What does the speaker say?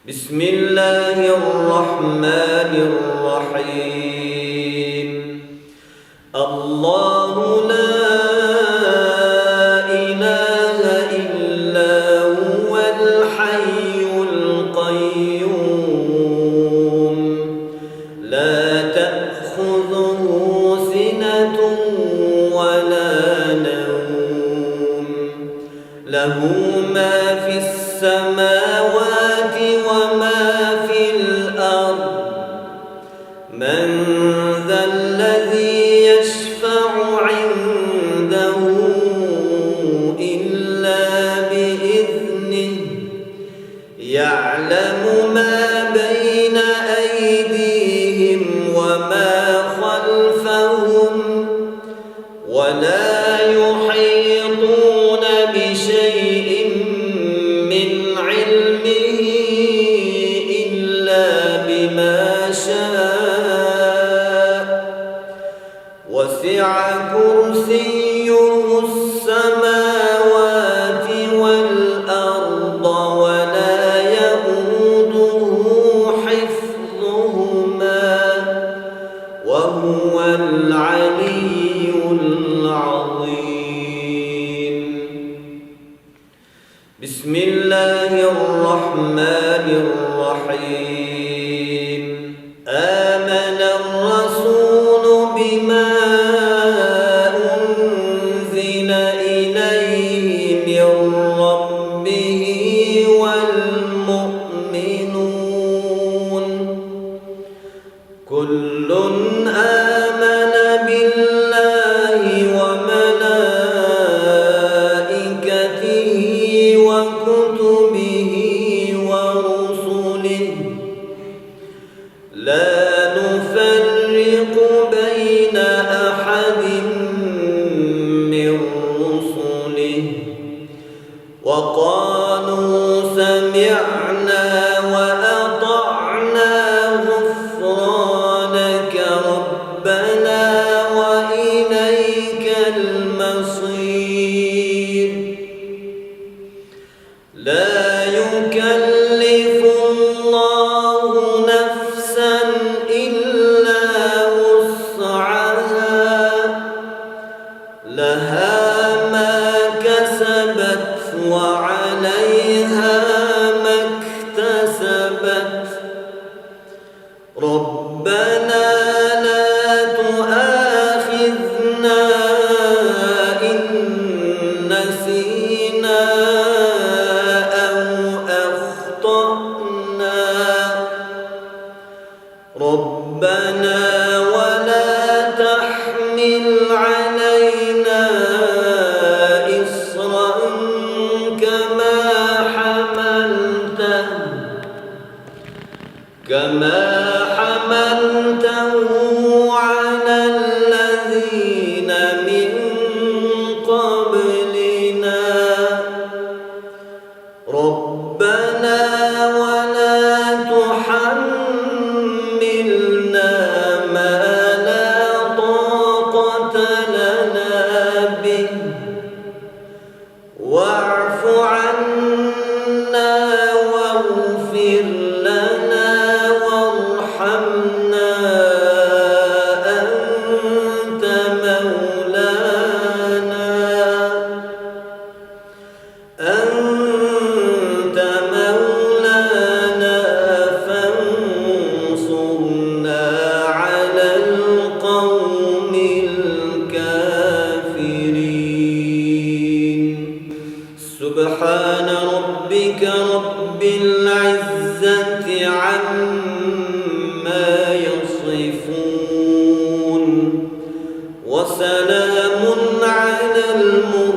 بسم الله الرحمن الرحيم. الله لا إله إلا هو الحي القيوم لا تأخذه سنة ولا نوم له ما في السماوات وما في الأرض من ذا الذي يشفع عنده إلا بإذنه يعلم ما بين أيديهم وما خلفهم ولا يحيطون بشيء من علمه إلا بما شاء وسع كرسيه السماوات والأرض ولا يئوده حفظهما وهو العلي العظيم. بسم الله الرحمن الرحيم. آمن الرسول بما أنزل إليه من ربه والمؤمنون كل آمن بالله وملائكته وكتبه ورسله لا نفرق بين أحد من رسله وقالوا سمعنا وأطعنا غفرانك ربنا وإليك المصير. لا يكلف الله نفسا إلا وسعها لها ما كسبت وعليها ما اكتسبت ربنا لا تؤاخذنا إن نسينا أو أخطأنا ربنا ولا تحمل علينا إصرا كما حملته على الذين من قبلنا ربنا ولا تحملنا ما لا طاقة لنا به واعف عنا واغفر لنا وارحمنا أنت مولانا فانصرنا على القوم الكافرين. سبحان ربك رب العزة عما يصفون وسلام على المرسلين